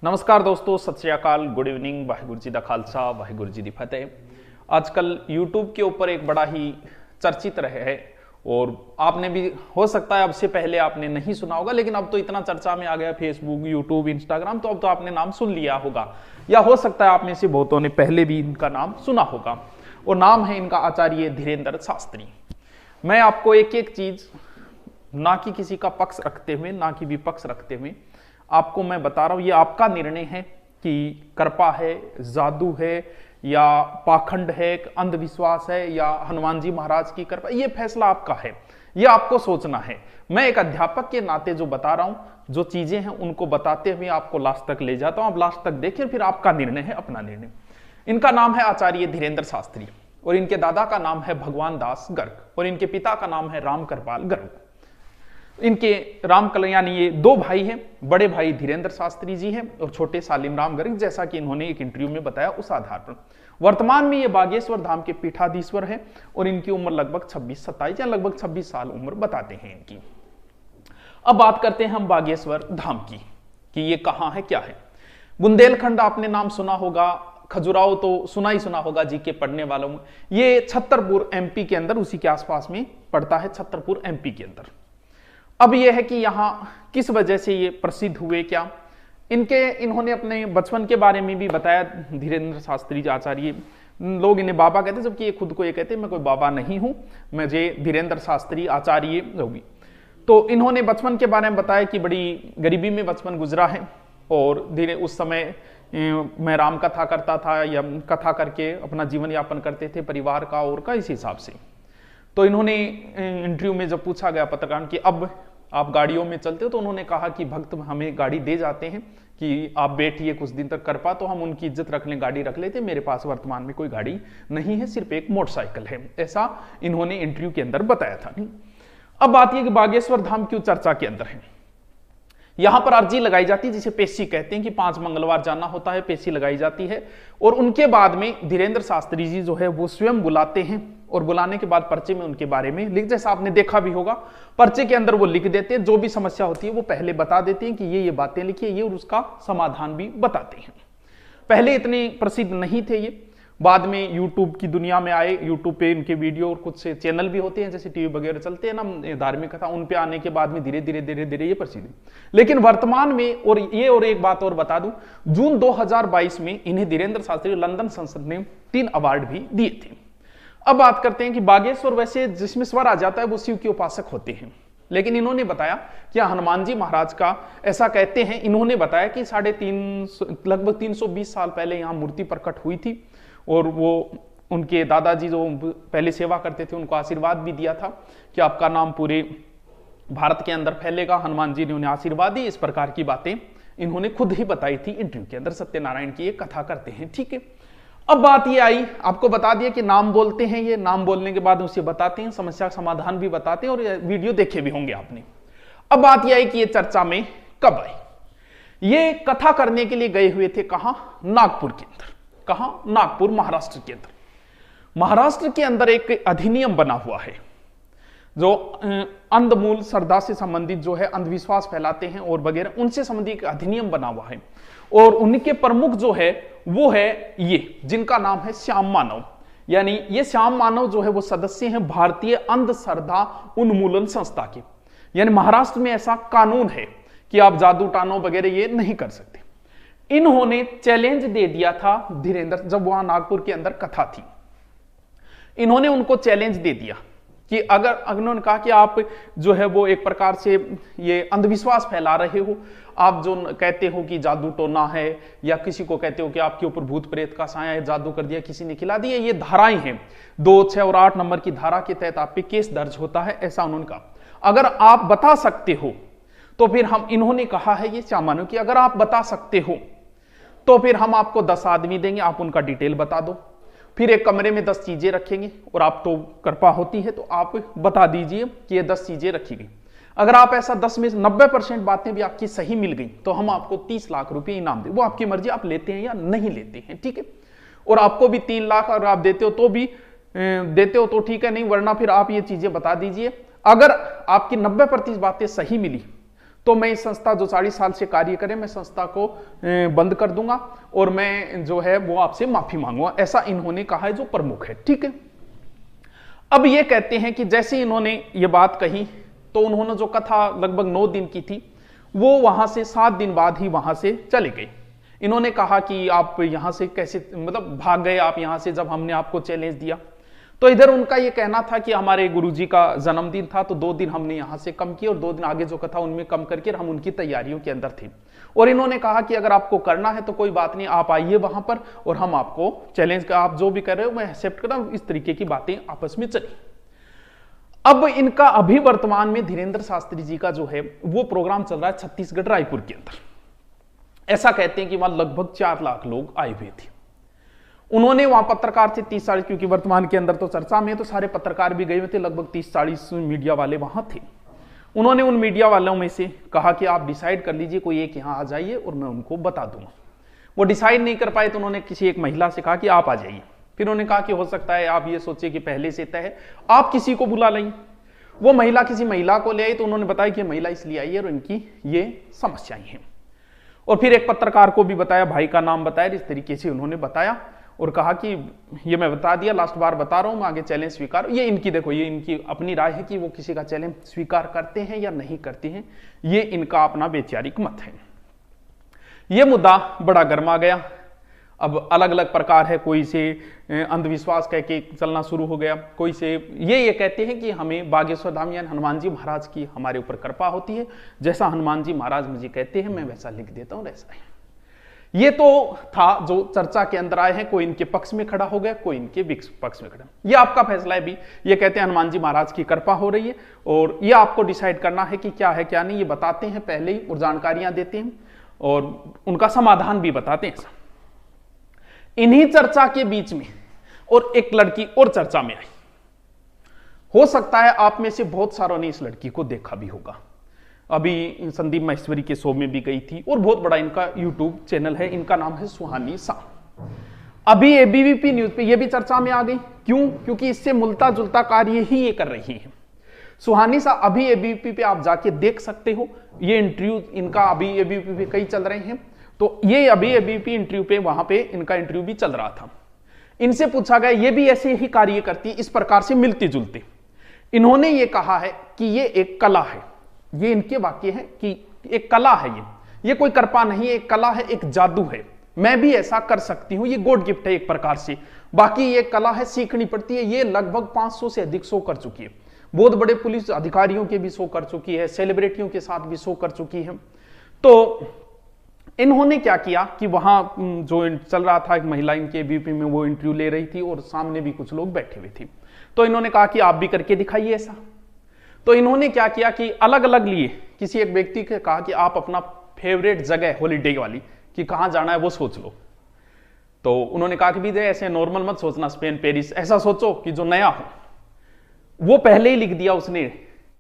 नमस्कार दोस्तों, सत श्री अकाल, गुड इवनिंग, वाहिगुरु जी दा खालसा, वाहिगुरु जी दी फतेह। आजकल YouTube के ऊपर एक बड़ा ही चर्चित रहे है और आपने भी हो सकता है अब से पहले आपने नहीं सुना होगा, लेकिन अब तो इतना चर्चा में आ गया फेसबुक, यूट्यूब, इंस्टाग्राम, तो अब तो आपने नाम सुन लिया होगा या हो सकता है आप में से बहुतों ने पहले भी इनका नाम सुना होगा। और नाम है इनका आचार्य धीरेन्द्र शास्त्री। मैं आपको एक एक चीज ना कि किसी का पक्ष रखते हुए ना कि विपक्ष रखते हुए आपको मैं बता रहा हूं, ये आपका निर्णय है कि कृपा है, जादू है या पाखंड है, अंधविश्वास है या हनुमान जी महाराज की कृपा, ये फैसला आपका है, ये आपको सोचना है। मैं एक अध्यापक के नाते जो बता रहा हूं, जो चीजें हैं उनको बताते हुए आपको लास्ट तक ले जाता हूं। आप लास्ट तक देखिए, फिर आपका निर्णय है, अपना निर्णय। इनका नाम है आचार्य धीरेन्द्र शास्त्री और इनके दादा का नाम है भगवान दास गर्ग और इनके पिता का नाम है राम कृपाल गर्ग। इनके राम कल्याण, ये दो भाई हैं, बड़े भाई धीरेन्द्र शास्त्री जी हैं और छोटे सालिम राम गर्ग, जैसा कि इन्होंने एक इंटरव्यू में बताया उस आधार पर। वर्तमान में ये बागेश्वर धाम के पीठाधीश्वर हैं और इनकी उम्र लगभग 26-27 या लगभग 26 साल उम्र बताते हैं इनकी। अब बात करते हैं हम बागेश्वर धाम की कि ये कहां है, क्या है। बुंदेलखंड आपने नाम सुना होगा, खजुराहो तो सुना ही सुना होगा जी के पढ़ने वालों में। ये छतरपुर एमपी के अंदर, उसी के आसपास में पड़ता है, छतरपुर एमपी के अंदर। अब यह है कि यहां किस वजह से ये प्रसिद्ध हुए, क्या इन्होंने अपने बचपन के बारे में भी बताया। धीरेन्द्र शास्त्री आचार्य, लोग इन्हें बाबा कहते, जबकि ये खुद को ये कहते मैं कोई बाबा नहीं हूं, मुझे धीरेन्द्र शास्त्री आचार्य होगी। तो इन्होंने बचपन के बारे में बताया कि बड़ी गरीबी में बचपन गुजरा है और धीरे उस समय मैं राम कथा करता था या कथा करके अपना जीवन यापन करते थे परिवार का और का, इस हिसाब से। तो इन्होंने इंटरव्यू में जब पूछा गया पत्रकार कि अब आप गाड़ियों में चलते हो, तो उन्होंने कहा कि भक्त हमें गाड़ी दे जाते हैं कि आप बैठिए कुछ दिन तक कृपा, तो हम उनकी इज्जत रखने गाड़ी रख लेते। मेरे पास वर्तमान में कोई गाड़ी नहीं है, सिर्फ एक मोटरसाइकिल है, ऐसा इन्होंने इंटरव्यू के अंदर बताया था। अब बात यह कि बागेश्वर धाम क्यों चर्चा के अंदर है। यहां पर अर्जी लगाई जाती है, जिसे पेशी कहते हैं, कि 5 मंगलवार जाना होता है, पेशी लगाई जाती है और उनके बाद में धीरेन्द्र शास्त्री जी जो है वो स्वयं बुलाते हैं और बुलाने के बाद पर्चे में उनके बारे में लिख, जैसा आपने देखा भी होगा, पर्चे के अंदर वो लिख देते हैं, जो भी समस्या होती है वो पहले बता देते हैं कि ये बातें लिखिए, ये और उसका समाधान भी बताते हैं। पहले इतने प्रसिद्ध नहीं थे ये, बाद में यूट्यूब की दुनिया में आए। यूट्यूब पे इनके वीडियो और कुछ चैनल भी होते हैं, जैसे टीवी वगैरह चलते हैं ना धार्मिक कथा, उन पे आने के बाद में धीरे धीरे ये प्रसिद्ध है। लेकिन वर्तमान में और एक बात और बता दूं, जून 2022 में इन्हें धीरेन्द्र शास्त्री लंदन संसद ने 3 अवार्ड भी दिए थे। अब बात करते हैं कि बागेश्वर, वैसे जिसमें स्वर आ जाता है वो शिव के उपासक होते हैं, लेकिन इन्होंने बताया कि हनुमान जी महाराज का, ऐसा कहते हैं, इन्होंने बताया कि लगभग 320 साल पहले यहाँ मूर्ति प्रकट हुई थी और वो उनके दादाजी जो पहले सेवा करते थे उनको आशीर्वाद भी दिया था कि आपका नाम पूरे भारत के अंदर फैलेगा। हनुमान जी ने उन्हें आशीर्वाद दी। इस प्रकार की बातें इन्होंने खुद ही बताई थी इंटरव्यू के अंदर। सत्यनारायण की एक कथा करते हैं, ठीक है। अब बात ये आई, आपको बता दिया कि नाम बोलते हैं, ये नाम बोलने के बाद उसे बताते हैं, समस्या का समाधान भी बताते हैं और वीडियो देखे भी होंगे आपने। अब बात यह आई कि ये चर्चा में कब आई। ये कथा करने के लिए गए हुए थे कहां, नागपुर के अंदर। कहां, नागपुर, महाराष्ट्र के अंदर। महाराष्ट्र के अंदर एक अधिनियम बना हुआ है जो अंधमूल श्रद्धा से संबंधित जो है, अंधविश्वास फैलाते हैं और वगैरह, उनसे संबंधित एक अधिनियम बना हुआ है और उनके प्रमुख जो है वो है ये, जिनका नाम है श्याम मानव। यानी ये श्याम मानव जो है वो सदस्य हैं भारतीय अंधश्रद्धा उन्मूलन संस्था के। यानी महाराष्ट्र में ऐसा कानून है कि आप जादू टानो वगैरह ये नहीं कर सकते। इन्होंने चैलेंज दे दिया था धीरेन्द्र, जब वहां नागपुर के अंदर कथा थी, इन्होंने उनको चैलेंज दे दिया कि अगर उन्होंने कहा कि आप जो है वो एक प्रकार से ये अंधविश्वास फैला रहे हो, आप जो कहते हो कि जादू टोना है या किसी को कहते हो कि आपके ऊपर भूत प्रेत का साया है, जादू कर दिया, किसी ने खिला दिया, ये धाराएं हैं, 2, 6 और 8 नंबर की धारा के तहत आप पे केस दर्ज होता है, ऐसा उन्होंने कहा। अगर आप बता सकते हो तो फिर हम, इन्होंने कहा है ये श्यामानु कि अगर आप बता सकते हो तो फिर हम आपको 10 आदमी देंगे, आप उनका डिटेल बता दो, फिर एक कमरे में 10 चीजें रखेंगे और आप तो कृपा होती है तो आप बता दीजिए कि ये 10 चीजें रखी गई। अगर आप ऐसा 10 में 90% बातें भी आपकी सही मिल गई तो हम आपको 30 लाख रुपए इनाम दें। वो आपकी मर्जी, आप लेते हैं या नहीं लेते हैं, ठीक है। और आपको भी 3 लाख अगर आप देते हो तो भी देते हो तो ठीक है, नहीं वरना फिर आप ये चीजें बता दीजिए। अगर आपकी 90% बातें सही मिली तो मैं इस संस्था जो 40 साल से कार्य करे, मैं संस्था को बंद कर दूंगा और मैं जो है वो आपसे माफी मांगूंगा, ऐसा इन्होंने कहा है जो प्रमुख है। ठीक है, अब ये कहते हैं कि जैसे इन्होंने ये बात कही तो उन्होंने जो कथा लगभग 9 दिन की थी वो वहां से 7 दिन बाद ही वहां से चले गए। इन्होंने कहा कि आप यहां से कैसे मतलब भाग गए आप यहां से, जब हमने आपको चैलेंज दिया। तो इधर उनका ये कहना था कि हमारे गुरुजी का जन्मदिन था तो 2 दिन हमने यहां से कम किए और 2 दिन आगे जो कथा उनमें कम करके हम उनकी तैयारियों के अंदर थे। और इन्होंने कहा कि अगर आपको करना है तो कोई बात नहीं, आप आइए वहां पर और हम आपको चैलेंज का आप जो भी कर रहे हो मैं एक्सेप्ट कर रहा हूं। इस तरीके की बातें आपस में चली। अब इनका अभी वर्तमान में धीरेन्द्र शास्त्री जी का जो है वो प्रोग्राम चल रहा है छत्तीसगढ़ रायपुर के अंदर। ऐसा कहते हैं कि वहां लगभग 4 लाख लोग आए हुए थे। उन्होंने वहां पत्रकार थे 30-40, क्योंकि वर्तमान के अंदर तो चर्चा में तो सारे पत्रकार भी गए हुए थे, लगभग 30-40 मीडिया वाले वहां थे। उन्होंने उन मीडिया वालों में से कहा कि आप डिसाइड कर लीजिए, कोई एक यहां आ जाइए और मैं उनको बता दूंगा। वो डिसाइड नहीं कर पाए तो उन्होंने किसी एक महिला से कहा कि आप आ जाइए। फिर उन्होंने कहा कि हो सकता है आप ये सोचिए कि पहले से तय है, आप किसी को बुला लें। वो महिला किसी महिला को ले आई तो उन्होंने बताया कि महिला इसलिए आई है और इनकी ये समस्याएं हैं। और फिर एक पत्रकार को भी बताया, भाई का नाम बताया, इस तरीके से उन्होंने बताया और कहा कि ये मैं बता दिया, लास्ट बार बता रहा हूं, मैं आगे चैलेंज स्वीकार। ये इनकी देखो, ये इनकी अपनी राय है कि वो किसी का चैलेंज स्वीकार करते हैं या नहीं करते हैं, ये इनका अपना वैचारिक मत है। ये मुद्दा बड़ा गर्मा गया। अब अलग अलग प्रकार है, कोई से अंधविश्वास कह के चलना शुरू हो गया, कोई से ये कहते हैं कि हमें बागेश्वर धाम यानी हनुमान जी महाराज की हमारे ऊपर कृपा होती है, जैसा हनुमान जी महाराज मुझे कहते हैं मैं वैसा लिख देता हूं, ऐसा है। ये तो था जो चर्चा के अंदर आए हैं, कोई इनके पक्ष में खड़ा हो गया, कोई इनके पक्ष में खड़ा। ये आपका फैसला है भी। ये कहते हैं हनुमान जी महाराज की कृपा हो रही है और ये आपको डिसाइड करना है कि क्या है क्या नहीं। ये बताते हैं पहले ही और जानकारियां देते हैं और उनका समाधान भी बताते हैं। इन्हीं चर्चा के बीच में और एक लड़की और चर्चा में आई। हो सकता है आप में से बहुत सारों ने इस लड़की को देखा भी होगा, अभी संदीप महेश्वरी के शो में भी गई थी और बहुत बड़ा इनका यूट्यूब चैनल है। इनका नाम है सुहानी सा। अभी एबीवीपी न्यूज पे ये भी चर्चा में आ गई। क्यों? क्योंकि इससे मिलता जुलता कार्य ही ये कर रही है। सुहानी सा अभी एबीवीपी पे आप जाके देख सकते हो, ये इंटरव्यू इनका अभी एबीवीपी पे कई चल रहे हैं। तो ये अभी एबीवीपी इंटरव्यू पे वहां पे इनका इंटरव्यू भी चल रहा था। इनसे पूछा गया, ये भी ऐसे ही कार्य करती, इस प्रकार से मिलती जुलती। इन्होंने ये कहा है कि ये एक कला है। ये इनके वाक्य है कि एक कला है, ये कोई कृपा नहीं है, एक कला है, एक जादू है। मैं भी ऐसा कर सकती हूं, ये गॉड गिफ्ट है एक प्रकार से। बाकी ये कला है, सीखनी पड़ती है। ये लगभग 500 से अधिक शो कर चुकी है, बहुत बड़े पुलिस अधिकारियों के भी शो कर चुकी है, सेलिब्रिटियों के साथ भी शो कर चुकी है। तो इन्होंने क्या किया कि वहां जो चल रहा था, एक महिला इनके बीपी में वो इंटरव्यू ले रही थी और सामने भी कुछ लोग बैठे हुए थे। तो इन्होंने कहा कि आप भी करके दिखाइए ऐसा। तो इन्होंने क्या किया कि अलग अलग लिए किसी एक व्यक्ति के कहा कि आप अपना फेवरेट जगह हॉलीडे वाली कि कहां जाना है वो सोच लो। तो उन्होंने कहा कि भी ऐसे नॉर्मल मत सोचना, स्पेन पेरिस ऐसा सोचो कि जो नया हो। वो पहले ही लिख दिया उसने